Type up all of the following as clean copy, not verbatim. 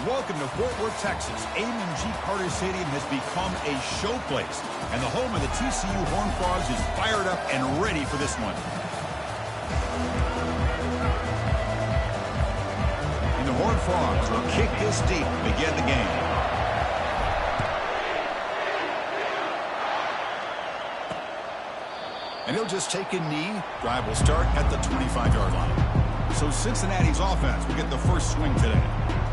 Welcome to Fort Worth, Texas. A&G Carter Stadium has become a showplace, and the home of the TCU Horned Frogs is fired up and ready for this one. And the Horned Frogs will kick this deep to begin the game. And he'll just take a knee. Drive will start at the 25-yard line. So Cincinnati's offense will get the first swing today.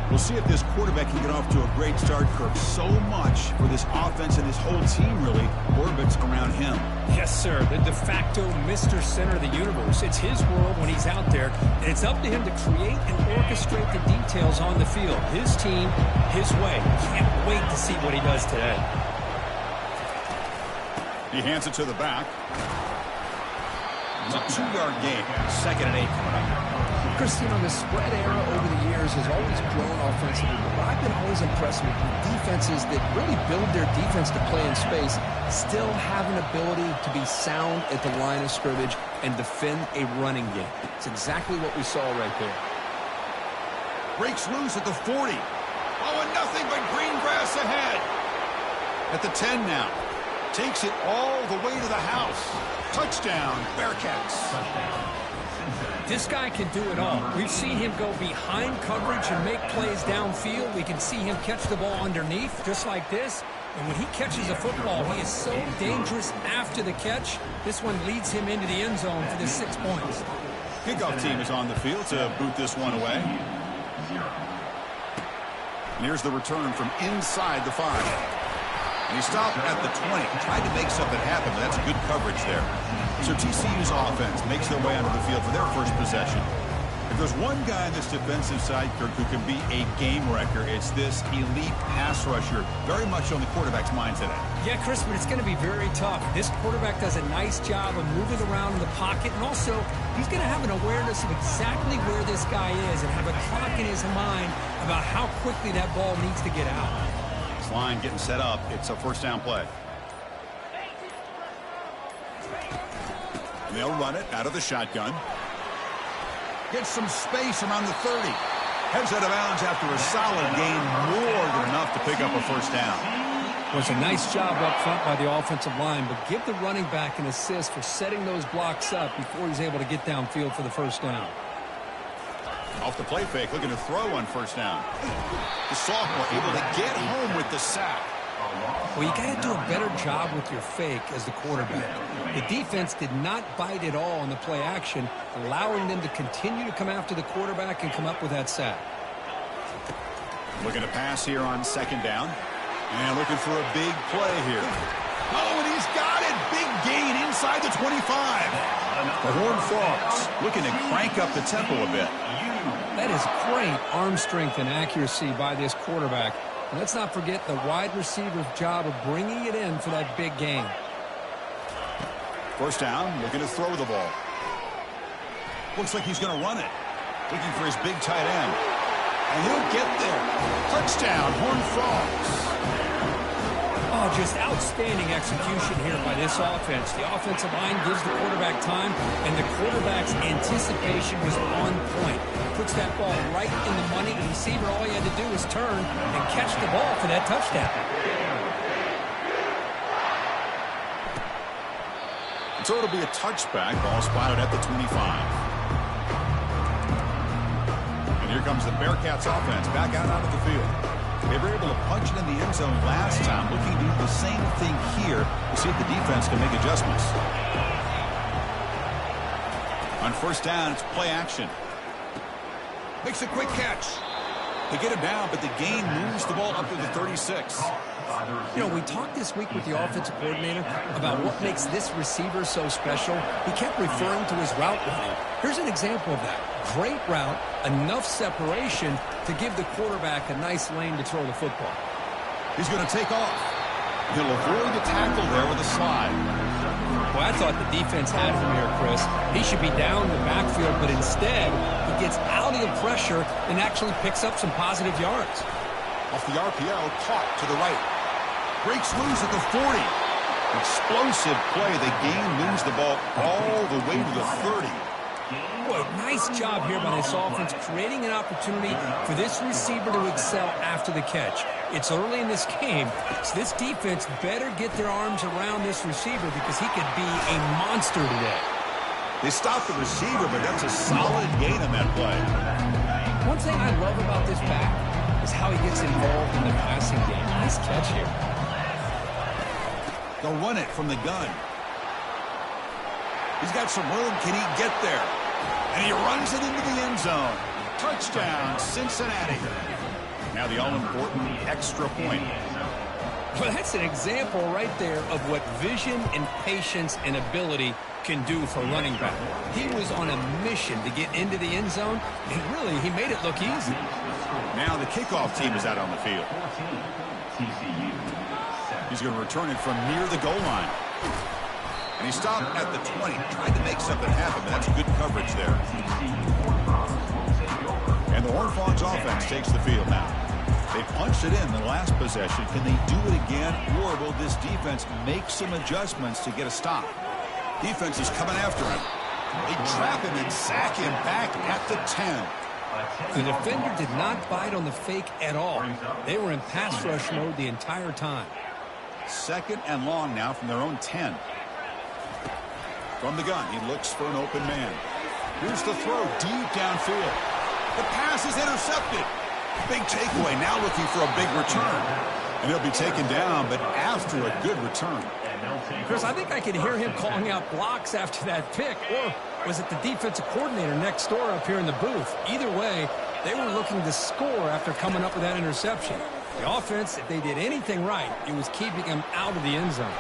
We'll see if this quarterback can get off to a great start. Kirk, so much for this offense and his whole team really orbits around him. Yes, sir. The de facto Mr. Center of the universe. It's his world when he's out there, and it's up to him to create and orchestrate the details on the field. His team, his way. Can't wait to see what he does today. He hands it to the back. It's a 2-yard gain. 2nd and 8 coming up. Chris, you know, the spread era over the years has always grown offensively, but I've been always impressed with defenses that really build their defense to play in space, still have an ability to be sound at the line of scrimmage and defend a running game. It's exactly what we saw right there. Breaks loose at the 40. Oh, and nothing but green grass ahead. At the 10 now. Takes it all the way to the house. Touchdown, Bearcats. This guy can do it all. We've seen him go behind coverage and make plays downfield. We can see him catch the ball underneath, just like this. And when he catches a football, he is so dangerous after the catch. This one leads him into the end zone for the 6 points. Kickoff team is on the field to boot this one away. And here's the return from inside the 5. And he stopped at the 20. Tried to make something happen, but that's good coverage there. So TCU's offense makes their way onto the field for their first possession. If there's one guy on this defensive side, Kirk, who can be a game wrecker, it's this elite pass rusher, very much on the quarterback's mind today. Yeah, Chris, but it's going to be very tough. This quarterback does a nice job of moving around in the pocket, and also he's going to have an awareness of exactly where this guy is and have a clock in his mind about how quickly that ball needs to get out. This line getting set up. It's a first down play. They'll run it out of the shotgun. Gets some space around the 30. Heads out of bounds after a solid gain, more than enough to pick up a first down. It was a nice job up front by the offensive line, but give the running back an assist for setting those blocks up before he's able to get downfield for the first down. Off the play fake, looking to throw on first down. The sophomore able to get home with the sack. Well, you got to do a better job with your fake as the quarterback. The defense did not bite at all on the play action, allowing them to continue to come after the quarterback and come up with that sack. Looking to pass here on second down. And looking for a big play here. Oh, and he's got it. Big gain inside the 25. The Horned Frogs looking to crank up the tempo a bit. That is great arm strength and accuracy by this quarterback. And let's not forget the wide receiver's job of bringing it in for that big gain. First down, looking to throw the ball. Looks like he's going to run it. Looking for his big tight end. And he'll get there. Touchdown, Horned Frogs. Oh, just outstanding execution here by this offense. The offensive line gives the quarterback time, and the quarterback's anticipation was on point. Puts that ball right in the money. The receiver, all he had to do was turn and catch the ball for that touchdown. So it'll be a touchback. Ball spotted at the 25. And here comes the Bearcats offense back out onto the field. They were able to punch it in the end zone last time. Looking to do the same thing here to see if the defense can make adjustments. On first down, it's play action. Makes a quick catch. They get him down, but the gain moves the ball up to the 36. You know, we talked this week with the offensive coordinator about what makes this receiver so special. He kept referring to his route running. Here's an example of that. Great route, enough separation to give the quarterback a nice lane to throw the football. He's going to take off. He'll avoid the tackle there with a slide. Well, I thought the defense had him here, Chris. He should be down the backfield, but instead he gets out of the pressure and actually picks up some positive yards. Off the RPO, caught to the right. Breaks loose at the 40. Explosive play. The game moves the ball all the way to the 30. Boy, nice job here by this offense, creating an opportunity for this receiver to excel after the catch. It's early in this game, so this defense better get their arms around this receiver because he could be a monster today. They stopped the receiver, but that's a solid gain on that play. One thing I love about this back is how he gets involved in the passing game. Nice catch here. They'll run it from the gun. He's got some room. Can he get there? And he runs it into the end zone. Touchdown, Cincinnati. Now the all-important extra point. Well, that's an example right there of what vision and patience and ability can do for a running back. He was on a mission to get into the end zone, and really, he made it look easy. Now the kickoff team is out on the field. He's going to return it from near the goal line. And he stopped at the 20, tried to make something happen, but that's good coverage there. And the Horned Frogs offense takes the field now. They punched it in the last possession. Can they do it again, or will this defense make some adjustments to get a stop? Defense is coming after him. They trap him and sack him back at the 10. The defender did not bite on the fake at all. They were in pass rush mode the entire time. Second and long now from their own 10. From the gun, he looks for an open man. Here's the throw deep downfield. The pass is intercepted. Big takeaway, now looking for a big return. And he'll be taken down, but after a good return. Chris, I think I could hear him calling out blocks after that pick. Or was it the defensive coordinator next door up here in the booth? Either way, they were looking to score after coming up with that interception. The offense, if they did anything right, it was keeping him out of the end zone.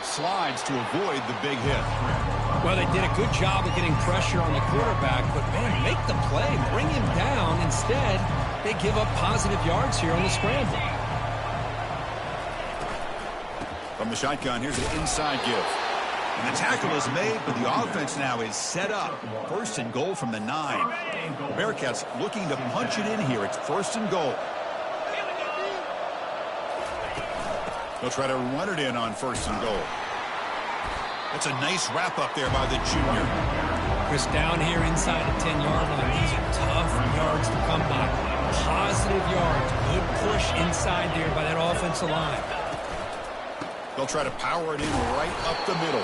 Slides to avoid the big hit. Well, they did a good job of getting pressure on the quarterback, but, man, make the play, bring him down. Instead, they give up positive yards here on the scramble. From the shotgun, here's an inside give. And the tackle is made, but the offense now is set up. First and goal from the 9. The Bearcats looking to punch it in here. It's first and goal. They'll try to run it in on first and goal. That's a nice wrap up there by the junior. Chris, down here inside the 10-yard line. These are tough yards to come by. Positive yards. Good push inside there by that offensive line. They'll try to power it in right up the middle.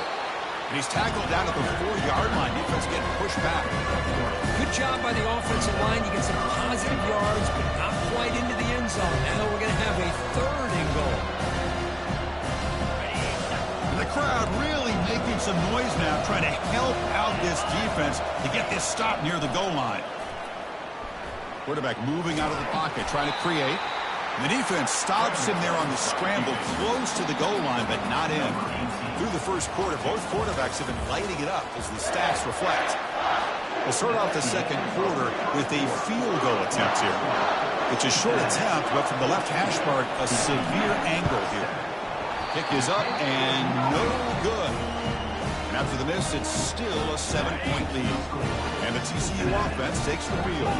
And he's tackled down at the 4-yard line. Defense getting pushed back. Good job by the offensive line. You get some positive yards, but not quite into the end zone. Now we're going to have a third and goal. The crowd really making some noise now, trying to help out this defense to get this stop near the goal line. Quarterback moving out of the pocket, trying to create. And the defense stops him there on the scramble, close to the goal line, but not in. Through the first quarter, both quarterbacks have been lighting it up, as the stats reflect. We'll start off the second quarter with a field goal attempt here. It's a short attempt, but from the left hash mark, a severe angle here. Kick is up and no good. And after the miss, it's still a 7-point lead. And the TCU offense takes the field.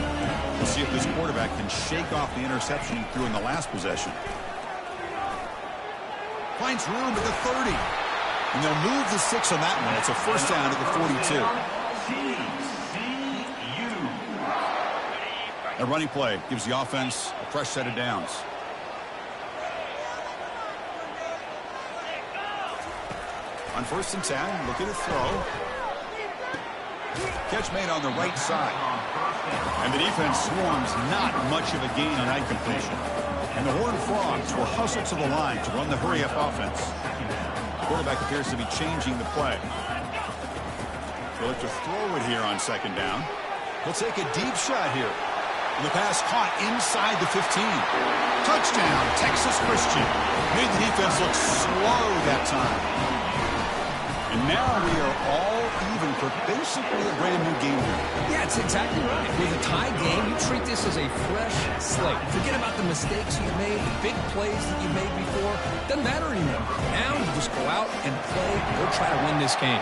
We'll see if this quarterback can shake off the interception he threw in the last possession. Finds room at the 30. And they'll move the 6 on that one. It's a first down at the 42. A running play gives the offense a fresh set of downs. On first and 10, looking to throw. Catch made on the right side. And the defense swarms, not much of a gain on that completion. And the Horned Frogs will hustle to the line to run the hurry-up offense. The quarterback appears to be changing the play. They'll look to throw it here on second down. He'll take a deep shot here. And the pass caught inside the 15. Touchdown, Texas Christian. Made the defense look slow that time. And now we are all even for basically a brand new game here. Yeah, it's exactly right. With a tie game, you treat this as a fresh slate. Forget about the mistakes you've made, the big plays that you made before. Doesn't matter anymore. Now you just go out and play. Go try to win this game.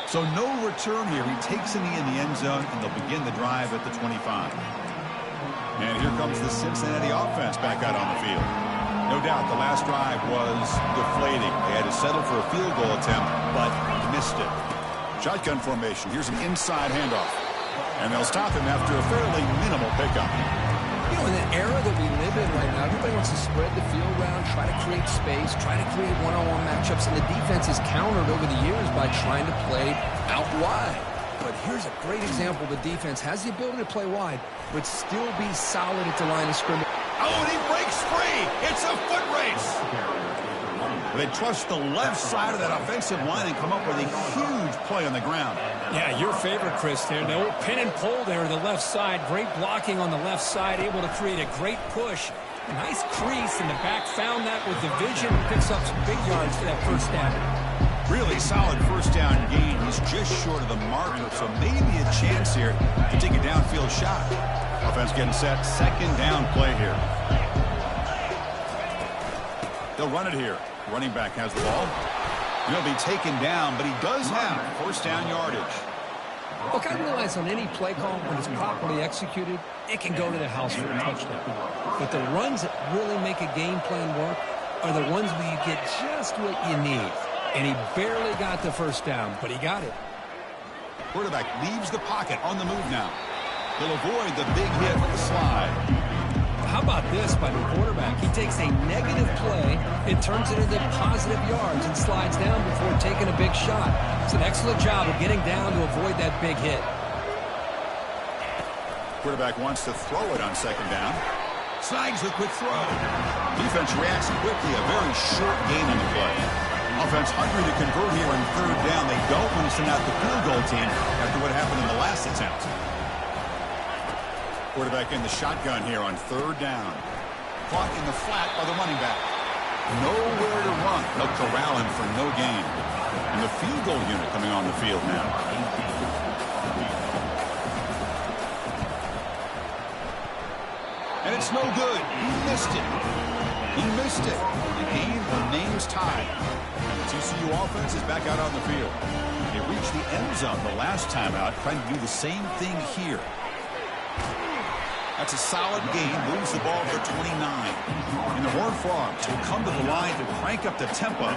So no return here. He takes it in the end zone, and they'll begin the drive at the 25. And here comes the Cincinnati offense back out on the field. No doubt the last drive was deflating. They had to settle for a field goal attempt, but missed it. Shotgun formation. Here's an inside handoff. And they'll stop him after a fairly minimal pickup. You know, in the era that we live in right now, everybody wants to spread the field around, try to create space, try to create one-on-one matchups, and the defense is countered over the years by trying to play out wide. But here's a great example. The defense has the ability to play wide, but still be solid at the line of scrimmage. Oh, and he breaks free. It's a foot race. They trust the left side of that offensive line and come up with a huge play on the ground. Yeah, your favorite, Chris, there. The old pin and pull there on the left side. Great blocking on the left side, able to create a great push. A nice crease in the back. Found that with the vision. Picks up some big yards for that first down. Really solid first down gain. He's just short of the marker, so maybe a chance here to take a downfield shot. Offense getting set. Second down play here. They'll run it here. Running back has the ball. He'll be taken down, but he does have first down yardage. Look, I realize on any play call, when it's properly executed, it can go to the house for a touchdown. But the runs that really make a game plan work are the ones where you get just what you need. And he barely got the first down, but he got it. Quarterback leaves the pocket on the move now. He'll avoid the big hit with the slide. How about this by the quarterback? He takes a negative play and turns it into positive yards and slides down before taking a big shot. It's an excellent job of getting down to avoid that big hit. Quarterback wants to throw it on second down. Snags the quick throw. Defense reacts quickly. A very short gain on the play. Offense hungry to convert here on third down. They don't want to send out the field goal team after what happened in the last attempt. Quarterback in the shotgun here on third down. Caught in the flat by the running back. Nowhere to run. They'll corral him for no gain. And the field goal unit coming on the field now. And it's no good. He missed it. He missed it. The game remains tied. And the TCU offense is back out on the field. They reached the end zone the last time out, trying to do the same thing here. That's a solid gain. Moves the ball to 29. And the Horned Frogs will come to the line to crank up the tempo.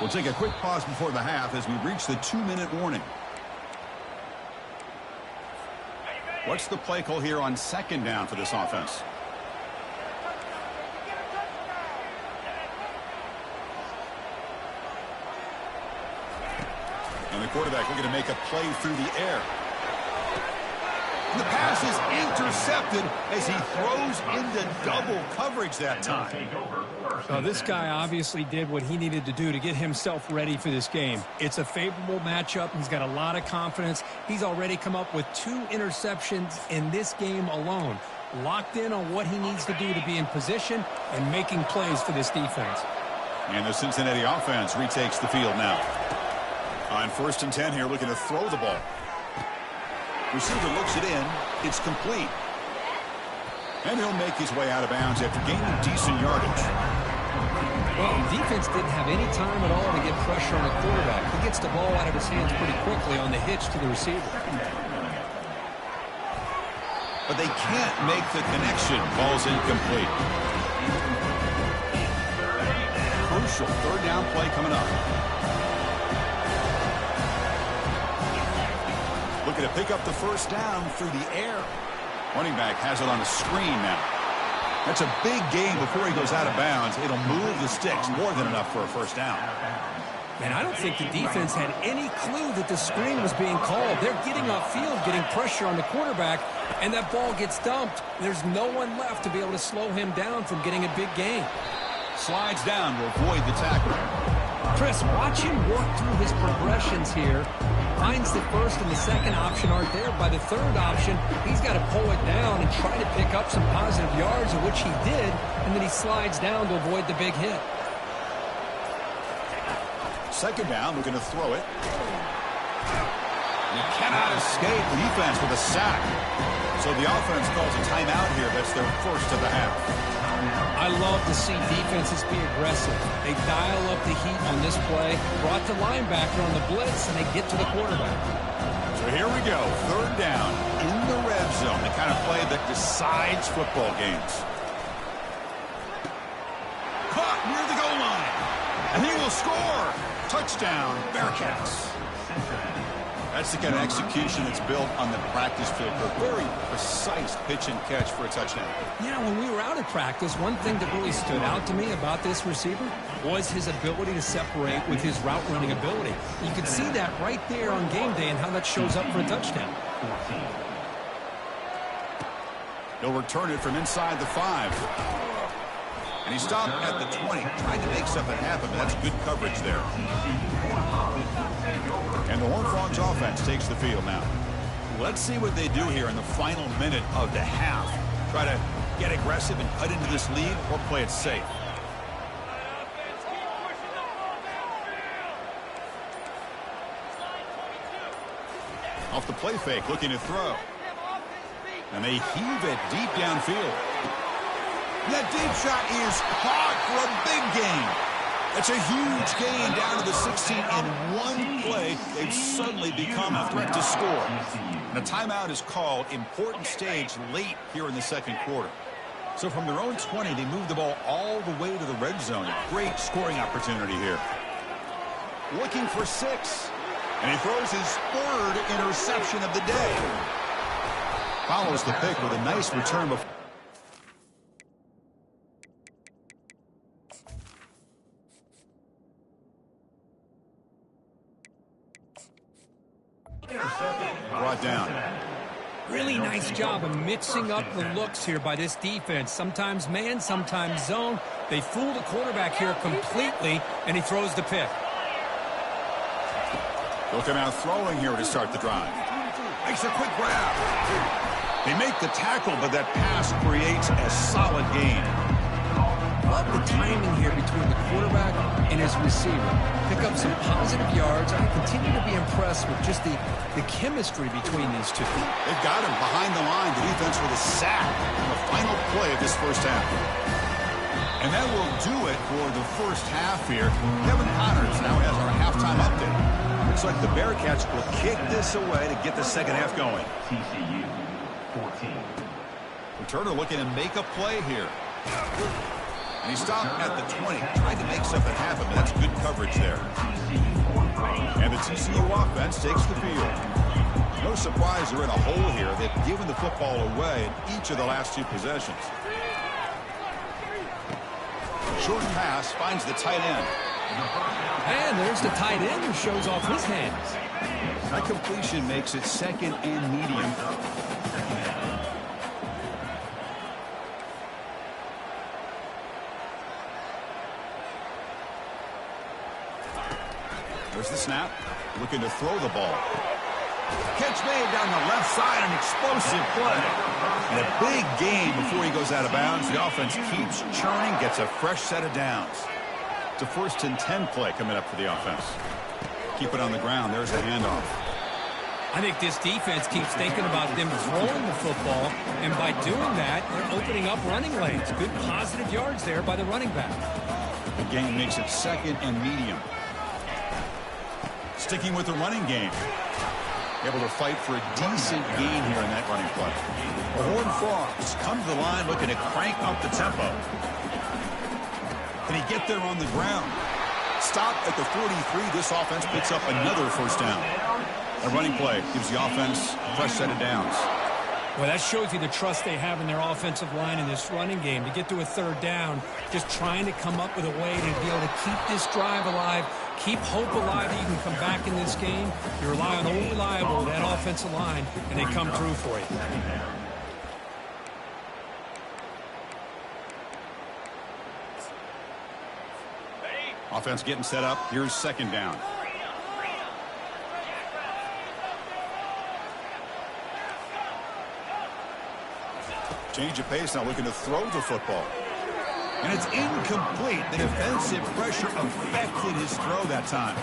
We'll take a quick pause before the half as we reach the 2-minute warning. What's the play call here on second down for this offense? And the quarterback looking to make a play through the air. And the pass is intercepted as he throws into double coverage that time. Well, this guy obviously did what he needed to do to get himself ready for this game. It's a favorable matchup. He's got a lot of confidence. He's already come up with 2 interceptions in this game alone. Locked in on what he needs to do to be in position and making plays for this defense. And the Cincinnati offense retakes the field now. On 1st and 10 here, looking to throw the ball. Receiver looks it in. It's complete. And he'll make his way out of bounds after gaining decent yardage. Well, defense didn't have any time at all to get pressure on the quarterback. He gets the ball out of his hands pretty quickly on the hitch to the receiver. But they can't make the connection. Ball's incomplete. Crucial third down play coming up. Looking to pick up the first down through the air. Running back has it on a screen now. That's a big gain before he goes out of bounds. It'll move the sticks, more than enough for a first down. Man, I don't think the defense had any clue that the screen was being called. They're getting off field, getting pressure on the quarterback, and that ball gets dumped. There's no one left to be able to slow him down from getting a big gain. Slides down to avoid the tackle. Chris, watch him work through his progressions here. Finds the first and the second option aren't there. By the third option, he's got to pull it down and try to pick up some positive yards, of which he did, and then he slides down to avoid the big hit. Second down, looking to throw it. He cannot escape the defense with a sack. So the offense calls a timeout here. That's their first of the half. I love to see defenses be aggressive. They dial up the heat on this play, brought the linebacker on the blitz, and they get to the quarterback. So So here we go, third down in the red zone, the kind of play that decides football games. Caught near the goal line, and he will score. Touchdown, Bearcats. That's the kind of execution that's built on the practice field. A very precise pitch and catch for a touchdown. Yeah, when we were out at practice, one thing that really stood out to me about this receiver was his ability to separate with his route running ability. You could see that right there on game day and how that shows up for a touchdown. He'll return it from inside the 5. And he stopped at the 20, trying to make something happen, but that's good coverage there. And the Horned Frogs offense takes the field now. Let's see what they do here in the final minute of the half. Try to get aggressive and cut into this lead or play it safe. Off the play fake, looking to throw. And they heave it deep downfield. That deep shot is caught for a big gain. That's a huge gain down to the 16 in one play. They've suddenly become a threat to score. And a timeout is called. Important stage late here in the second quarter. So from their own 20, they move the ball all the way to the red zone. A great scoring opportunity here. Looking for 6. And he throws his third interception of the day. Follows the pick with a nice return before. Brought down. Really nice job of mixing up the looks here by this defense. Sometimes man, sometimes zone. They fool the quarterback here completely, and he throws the pick. They'll come out throwing here to start the drive. Makes a quick grab. They make the tackle, but that pass creates a solid gain. Love the timing here between the quarterback and his receiver. Pick up some positive yards. I continue to be impressed with just the chemistry between these two. They've got him behind the line. The defense with a sack in the final play of this first half. And that will do it for the first half here. Kevin Connors now has our halftime update. Looks like the Bearcats will kick this away to get the second half going. TCU 14. Returner looking to make a play here. And he stopped at the 20, trying to make something happen, but that's good coverage there. And the TCU offense takes the field. No surprise they're in a hole here. They've given the football away in each of the last 2 possessions. Short pass finds the tight end. And there's the tight end who shows off his hands. That completion makes it second and medium. There's the snap. Looking to throw the ball. Catch made down the left side, an explosive play. And a big gain before he goes out of bounds. The offense keeps churning, gets a fresh set of downs. It's a 1st and 10 play coming up for the offense. Keep it on the ground. There's the handoff. I think this defense keeps thinking about them throwing the football, and by doing that, they're opening up running lanes. Good positive yards there by the running back. The gain makes it second and medium. Sticking with the running game. Able to fight for a decent gain here in that running play. The Horned Frogs come to the line looking to crank up the tempo. Can he get there on the ground? Stop at the 43. This offense picks up another first down. A running play gives the offense a fresh set of downs. Well, that shows you the trust they have in their offensive line in this running game. To get to a third down, just trying to come up with a way to be able to keep this drive alive, keep hope alive that you can come back in this game. You rely on old reliable, that offensive line, and they come through for you. Offense getting set up. Here's second down. Change of pace, now looking to throw the football. And it's incomplete. The defensive pressure affected his throw that time.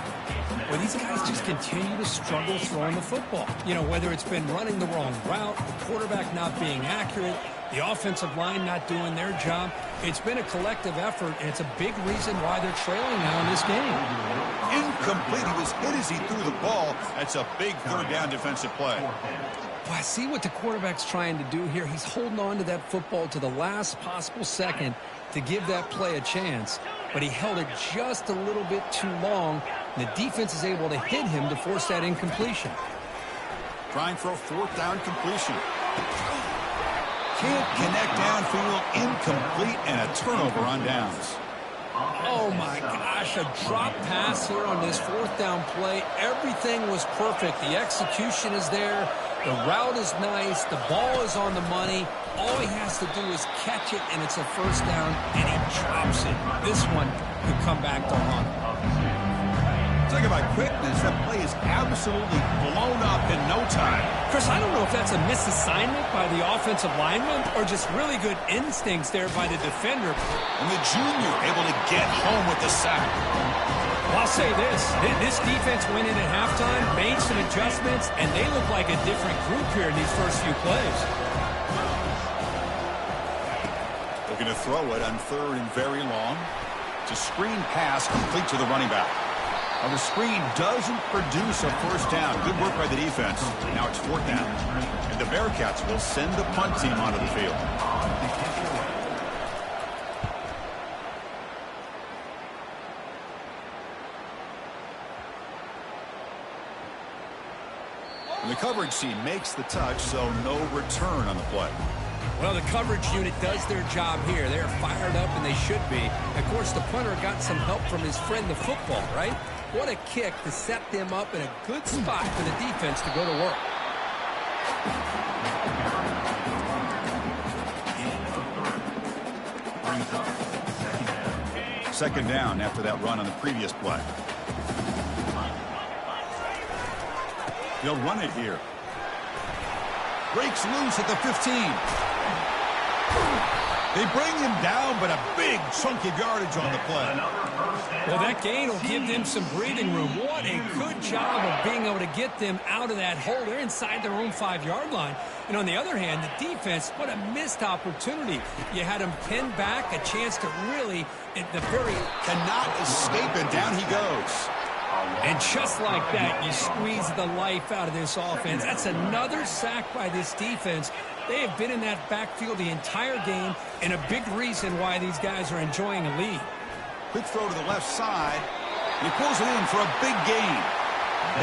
Well, these guys just continue to struggle throwing the football. You know, whether it's been running the wrong route, the quarterback not being accurate, the offensive line not doing their job. It's been a collective effort, and it's a big reason why they're trailing now in this game. Incomplete. He was hit as he threw the ball. That's a big third down defensive play. Well, I see what the quarterback's trying to do here. He's holding on to that football to the last possible second to give that play a chance. But he held it just a little bit too long. And the defense is able to hit him to force that incompletion. Trying for a fourth down completion. Can't connect downfield, incomplete, and a turnover on downs. Oh, my gosh, a drop pass here on this fourth down play. Everything was perfect. The execution is there. The route is nice. The ball is on the money. All he has to do is catch it, and it's a first down, and he drops it. This one could come back to haunt him. Talk about quickness. That play is absolutely blown up in no time. Chris, I don't know if that's a misassignment by the offensive lineman or just really good instincts there by the defender. And the junior able to get home with the sack. Well, I'll say this defense went in at halftime, made some adjustments, and they look like a different group here in these first few plays. Looking to throw it on third and very long. It's a screen pass complete to the running back. Now the screen doesn't produce a first down. Good work by the defense. Now it's fourth down. And the Bearcats will send the punt team onto the field. And the coverage team makes the touch, so no return on the play. Well, the coverage unit does their job here. They're fired up, and they should be. Of course, the punter got some help from his friend, the football, right? What a kick to set them up in a good spot for the defense to go to work. Second down after that run on the previous play. They'll run it here. Breaks loose at the 15. They bring him down, but a big chunk of yardage on the play. Well, that gain will give them some breathing room. What a good job of being able to get them out of that hole. They're inside their own 5-yard line. And on the other hand, the defense, what a missed opportunity. You had him pinned back, a chance to really, at the very... Cannot escape, and down he goes. And just like that, you squeeze the life out of this offense. That's another sack by this defense. They have been in that backfield the entire game, and a big reason why these guys are enjoying a lead. Quick throw to the left side. He pulls it in for a big gain.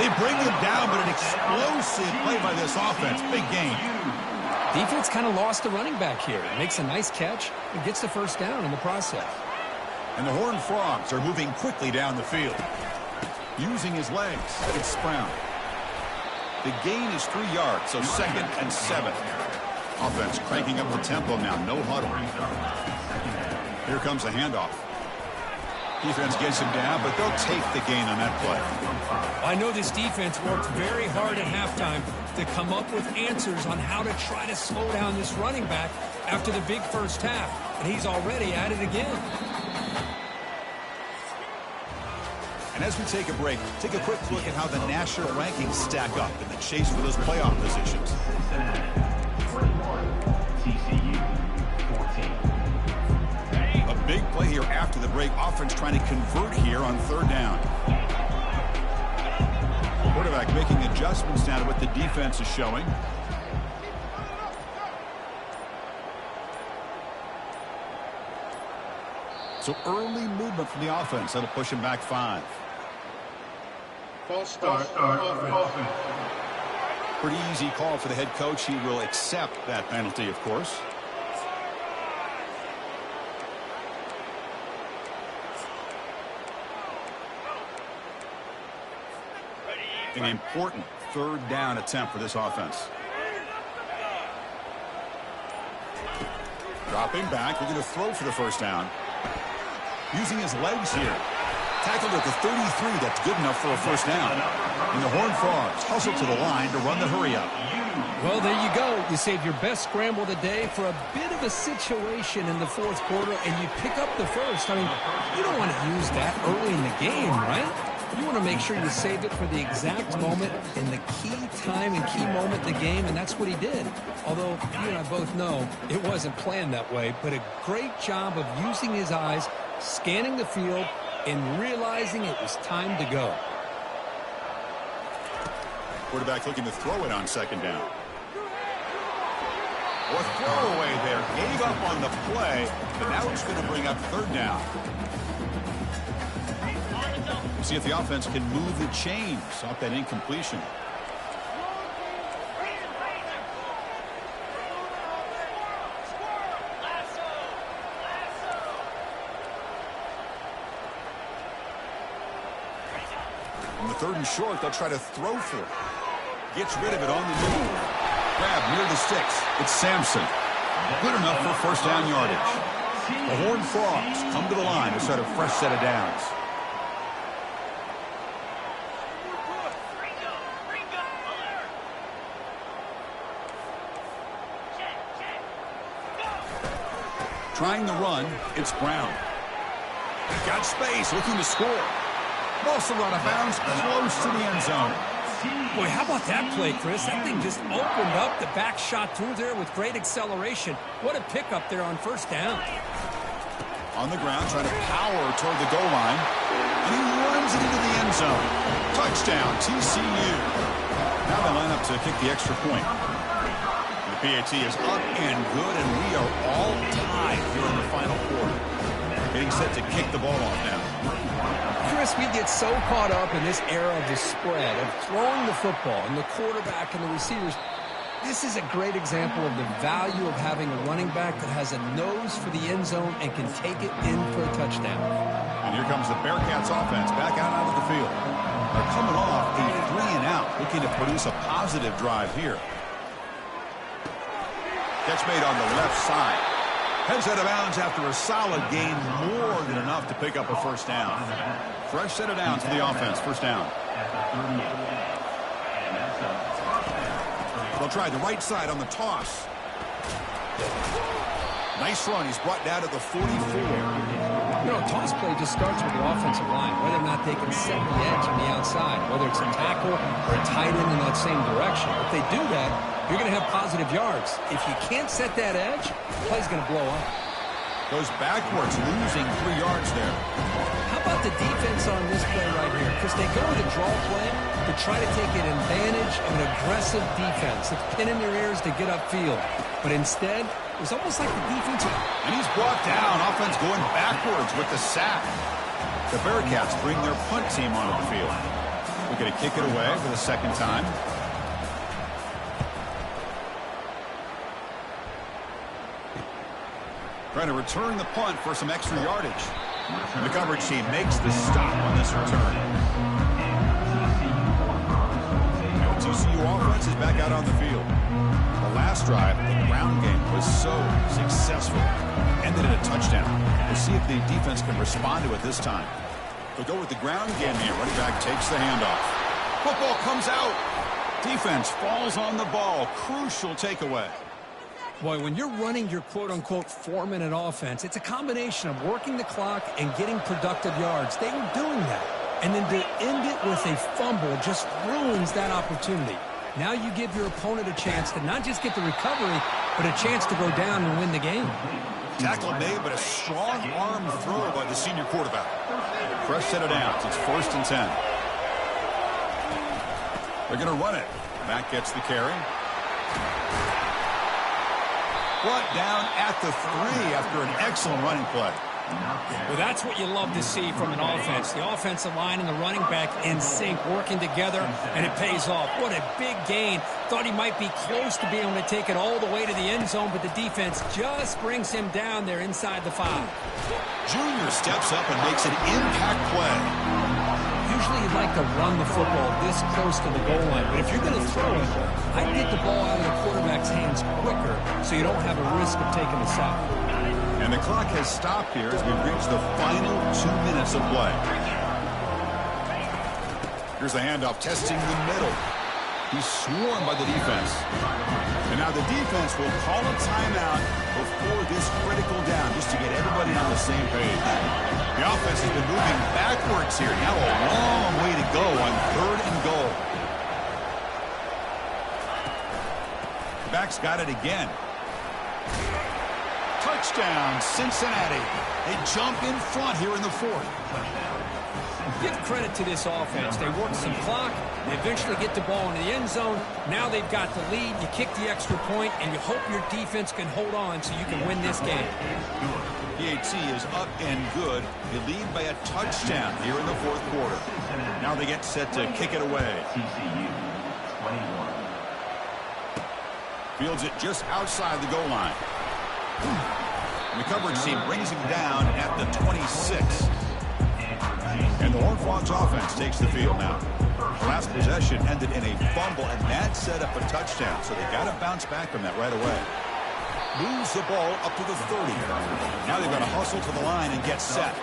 They bring him down, but an explosive play by this offense. Big gain. Defense kind of lost the running back here. Makes a nice catch and gets the first down in the process. And the Horned Frogs are moving quickly down the field. Using his legs, it's Brown. The gain is 3 yards, so 2nd and 7. Offense cranking up the tempo now, no huddle. Here comes a handoff. Defense gets him down, but they'll take the gain on that play. I know this defense worked very hard at halftime to come up with answers on how to try to slow down this running back after the big first half, and he's already at it again. And as we take a break, take a quick look at how the national rankings stack up in the chase for those playoff positions. A big play here after the break. Offense trying to convert here on third down. Quarterback making adjustments now to what the defense is showing. So early movement from the offense. That'll push him back 5. False start offense. Pretty easy call for the head coach. He will accept that penalty, of course. An important third down attempt for this offense. Dropping back, looking to throw for the first down. Using his legs here. Tackled at the 33. That's good enough for a first down. And the Horned Frogs hustle to the line to run the hurry up. Well, there you go. You save your best scramble of the day for a bit of a situation in the fourth quarter, and you pick up the first. I mean, you don't want to use that early in the game, right? You want to make sure you save it for the exact moment in the key time and key moment in the game, and that's what he did. Although you and I both know it wasn't planned that way, but a great job of using his eyes, scanning the field, and realizing it was time to go. Quarterback looking to throw it on second down. Or throwaway there. Gave up on the play, but now he's going to bring up third down. See if the offense can move the chains off that incompletion. On the third and short, they'll try to throw for it. Gets rid of it on the move. Grab near the sticks. It's Sampson. Good enough for first down yardage. The Horned Frogs come to the line to start a fresh set of downs. Trying the run, it's Brown. Got space, looking to score. Also run out of bounds, close to the end zone. Boy, how about that play, Chris? That thing just opened up. The back shot through there with great acceleration. What a pickup there on first down. On the ground, trying to power toward the goal line. And he runs it into the end zone. Touchdown, TCU. Now they line up to kick the extra point. The PAT is up and good, and we are all tied here in the final quarter. Getting set to kick the ball off now. Chris, we get so caught up in this era of the spread, of throwing the football, and the quarterback and the receivers. This is a great example of the value of having a running back that has a nose for the end zone and can take it in for a touchdown. And here comes the Bearcats offense back out onto the field. They're coming off a 3-and-out, looking to produce a positive drive here. Catch made on the left side. Heads out of bounds after a solid gain, more than enough to pick up a first down. Fresh set of downs for the offense, first down. They'll try the right side on the toss. Nice run. He's brought down to the 44. You know, toss play just starts with the offensive line, whether or not they can set the edge on the outside, whether it's a tackle or a tight end in that same direction. If they do that, you're going to have positive yards. If you can't set that edge, the play's going to blow up. Goes backwards, losing 3 yards there. How about the defense on this play right here? Because they go with a draw play to try to take an advantage of an aggressive defense. It's pinning their ears to get upfield. But instead, it was almost like the defense. And he's brought down. Offense going backwards with the sack. The Bearcats bring their punt team onto the field. We're going to kick it away for the second time. Trying to return the punt for some extra yardage. And the coverage team makes the stop on this return. Now TCU offense is back out on the field. The last drive, the ground game, was so successful. Ended in a touchdown. We'll see if the defense can respond to it this time. They'll go with the ground game here. Running back takes the handoff. Football comes out. Defense falls on the ball. Crucial takeaway. Boy, when you're running your quote-unquote 4-minute offense, it's a combination of working the clock and getting productive yards. They were doing that. And then to end it with a fumble just ruins that opportunity. Now you give your opponent a chance to not just get the recovery, but a chance to go down and win the game. Tackle made, but a strong arm throw by the senior quarterback. Fresh set of downs. It's 1st and 10. They're going to run it. Matt gets the carry. Brought down at the 3 after an excellent running play. Well, that's what you love to see from an offense. The offensive line and the running back in sync, working together, and it pays off. What a big gain. Thought he might be close to being able to take it all the way to the end zone, but the defense just brings him down there inside the 5. Junior steps up and makes an impact play. Usually you'd like to run the football this close to the goal line, but if you're going to throw it, I'd get the ball out of the quarterback's hands quicker so you don't have a risk of taking a sack. And the clock has stopped here as we reach the final 2 minutes of play. Here's the handoff, testing the middle. He's swarmed by the defense. And now the defense will call a timeout before this critical down, just to get everybody on the same page. The offense has been moving backwards here. Now a long way to go on 3rd and goal. Back's got it again. Touchdown, Cincinnati. They jump in front here in the 4th. Give credit to this offense. They work some clock. They eventually get the ball in the end zone. Now they've got the lead. You kick the extra point, and you hope your defense can hold on so you can win this game. PAT is up and good. They lead by a touchdown here in the 4th quarter. Now they get set to kick it away. Fields it just outside the goal line. And the coverage team brings him down at the 26. And the Horned Frogs offense takes the field now. The last possession ended in a fumble, and that set up a touchdown. So they got to bounce back from that right away. Moves the ball up to the 30. Now they've got to hustle to the line and get set.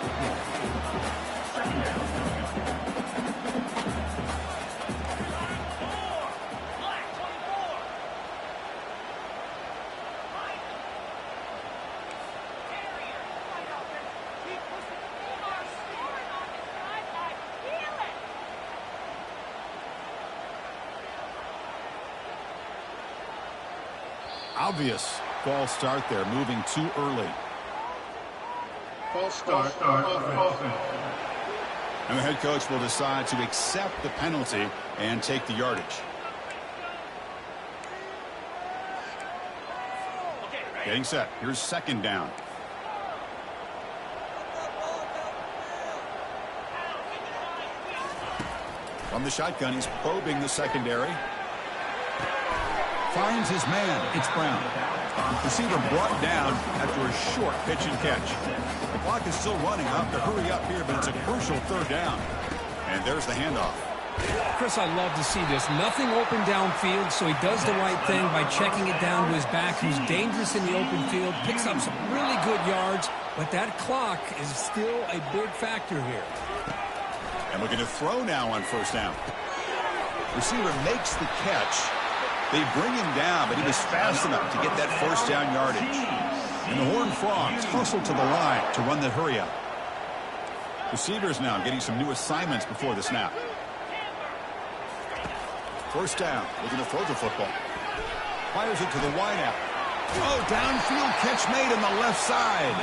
Obvious false start there, moving too early. False start. Offense. And the head coach will decide to accept the penalty and take the yardage. Getting set. Here's 2nd down. From the shotgun, he's probing the secondary. Finds his man. It's Brown. Receiver brought down after a short pitch and catch. The clock is still running. I'll have to hurry up here, but it's a crucial 3rd down. And there's the handoff. Chris, I love to see this. Nothing open downfield, so he does the right thing by checking it down to his back, who's dangerous in the open field, picks up some really good yards, but that clock is still a big factor here. And looking to throw now on 1st down. Receiver makes the catch. They bring him down, but he was fast enough to get that 1st down yardage. And the Horned Frogs hustle to the line to run the hurry up. Receivers now getting some new assignments before the snap. 1st down, looking to throw the football. Fires it to the wideout. Oh, downfield catch made on the left side.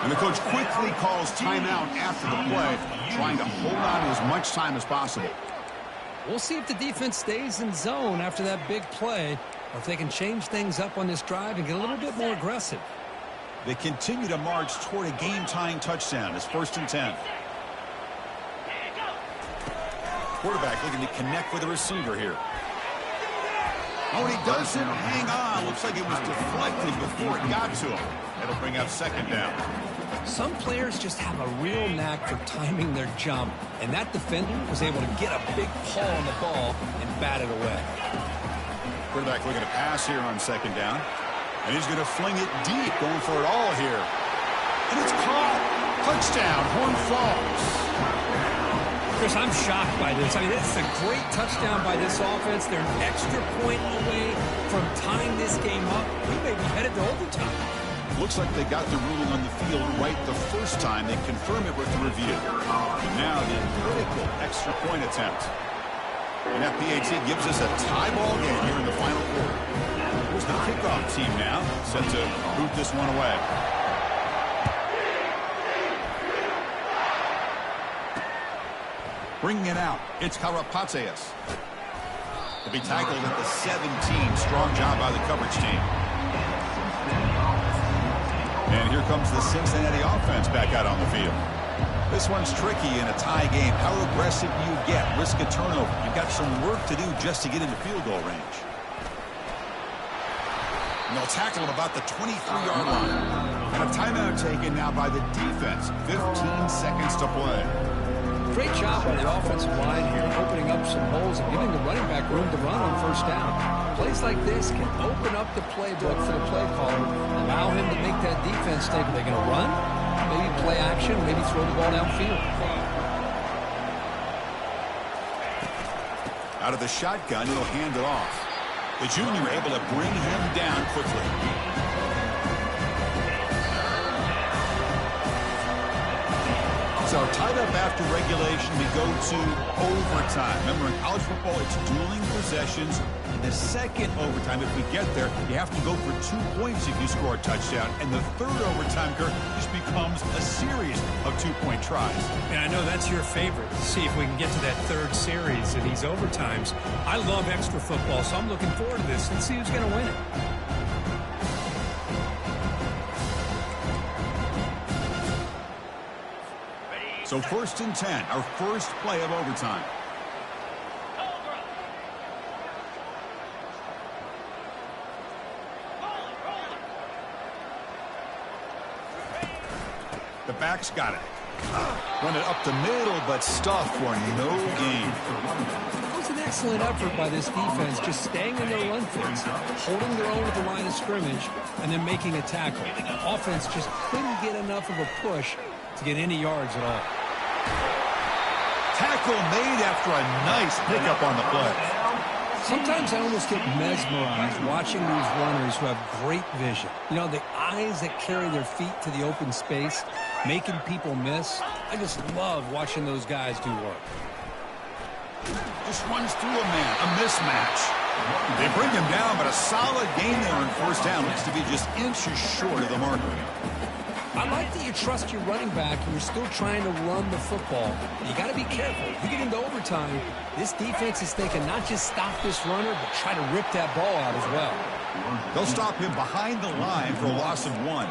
And the coach quickly calls timeout after the play, trying to hold on to as much time as possible. We'll see if the defense stays in zone after that big play, or if they can change things up on this drive and get a little bit more aggressive. They continue to march toward a game-tying touchdown. It's 1st and 10. Quarterback looking to connect with the receiver here. Oh, and he doesn't hang on. Looks like it was deflected before it got to him. That'll bring up 2nd down. Some players just have a real knack for timing their jump, and that defender was able to get a big paw on the ball and bat it away. Quarterback looking to pass here on 2nd down, and he's going to fling it deep, going for it all here. And it's caught. Touchdown, Horned Frogs. Chris, I'm shocked by this. I mean, this is a great touchdown by this offense. They're an extra point away from tying this game up. We may be headed to overtime. Looks like they got the ruling on the field right the first time. They confirm it with the review. And now the critical extra point attempt. And FPAT gives us a tie ball game here in the final quarter. Here's the kickoff team now, set to boot this one away. Bringing it out, it's Karapatsias. To be tackled at the 17. Strong job by the coverage team. And here comes the Cincinnati offense back out on the field. This one's tricky in a tie game. How aggressive you get, risk a turnover. You've got some work to do just to get into field goal range. And they'll tackle him about the 23-yard line. And a timeout taken now by the defense. 15 seconds to play. Great job by the offensive line here, opening up some holes and giving the running back room to run on 1st down. Plays like this can open up the playbook for the play caller, allow him to make that defense think, are they going to run? Maybe play action, maybe throw the ball downfield. Out of the shotgun, he'll hand it off. The junior able to bring him down quickly. So tied up after regulation, we go to overtime. Remember, in college football, it's dueling possessions. In the second overtime, if we get there, you have to go for 2 points if you score a touchdown. And the third overtime, Kirk, just becomes a series of 2-point tries. And I know that's your favorite. See if we can get to that third series in these overtimes. I love extra football, so I'm looking forward to this. Let's see who's going to win it. So 1st and 10, our first play of overtime. The back's got it. Run it up the middle, but stuffed for no gain. It was an excellent effort by this defense, just staying in their run fits, holding their own at the line of scrimmage, and then making a tackle. Offense just couldn't get enough of a push to get any yards at all. Tackle made after a nice pickup on the play. Sometimes I almost get mesmerized watching these runners who have great vision. You know, the eyes that carry their feet to the open space, making people miss. I just love watching those guys do work. Just runs through a man, a mismatch. They bring him down, but a solid gain there on 1st down. Looks to be just inches short of the marker. I like that you trust your running back and you're still trying to run the football. You got to be careful. You get into overtime, this defense is thinking not just stop this runner, but try to rip that ball out as well. They'll stop him behind the line for a loss of 1.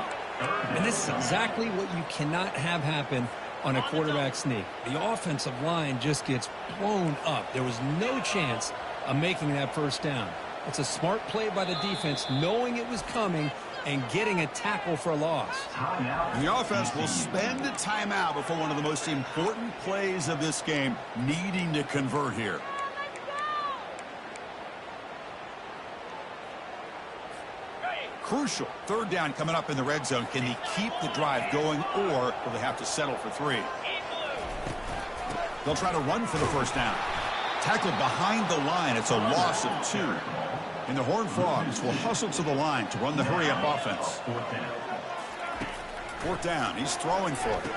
And this is exactly what you cannot have happen on a quarterback sneak. The offensive line just gets blown up. There was no chance of making that 1st down. It's a smart play by the defense, knowing it was coming and getting a tackle for a loss. And the offense will spend a timeout before one of the most important plays of this game, needing to convert here. Crucial 3rd down coming up in the red zone. Can he keep the drive going, or will they have to settle for 3? They'll try to run for the 1st down. Tackled behind the line. It's a loss of 2. And the Horned Frogs will hustle to the line to run the hurry-up offense. 4th down. He's throwing for it.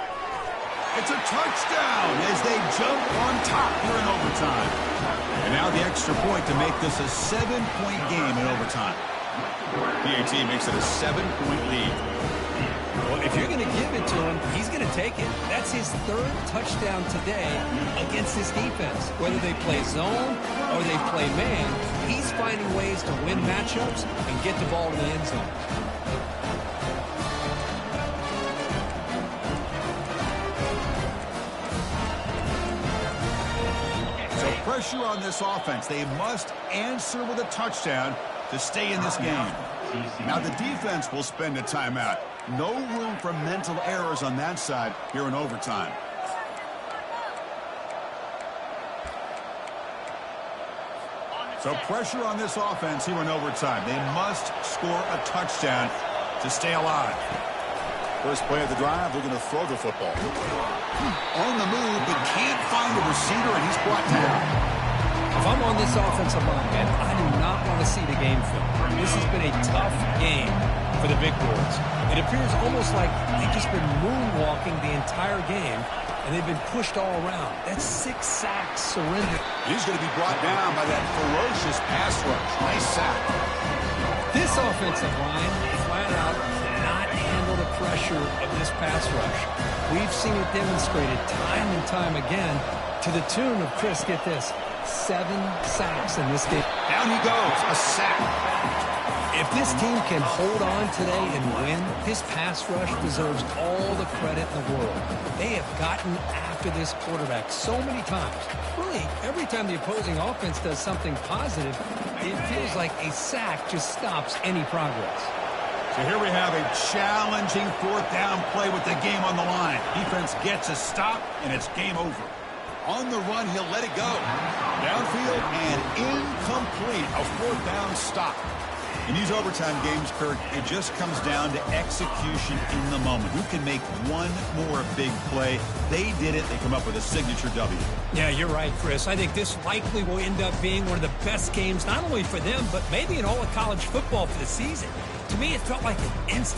It's a touchdown as they jump on top here in overtime. And now the extra point to make this a 7-point game in overtime. PAT makes it a 7-point lead. Well, if you're going to give it to him, he's going to take it. That's his 3rd touchdown today against this defense. Whether they play zone or they play man, he's finding ways to win matchups and get the ball to the end zone. So pressure on this offense. They must answer with a touchdown to stay in this game. Now the defense will spend a timeout. No room for mental errors on that side here in overtime. So pressure on this offense here in overtime. They must score a touchdown to stay alive. First play of the drive, they're going to throw the football. On the move, but can't find a receiver, and he's brought down. If I'm on this offensive line, man, I do not want to see the game film. This has been a tough game for the big boys. It appears almost like they've just been moonwalking the entire game, and they've been pushed all around. That's 6 sacks surrendered. He's going to be brought down by that ferocious pass rush. Nice sack. This offensive line, flat out, cannot handle the pressure of this pass rush. We've seen it demonstrated time and time again to the tune of, Chris, get this, 7 sacks in this game. Down he goes, a sack. If this team can hold on today and win, this pass rush deserves all the credit in the world. They have gotten after this quarterback so many times. Really, every time the opposing offense does something positive, it feels like a sack just stops any progress. So here we have a challenging 4th down play with the game on the line. Defense gets a stop, and it's game over. On the run, he'll let it go. Downfield and incomplete. A 4th down stop. In these overtime games, Kirk, it just comes down to execution in the moment. Who can make one more big play? They did it. They come up with a signature W. Yeah, you're right, Chris. I think this likely will end up being one of the best games, not only for them, but maybe in all of college football for the season. To me, it felt like an instant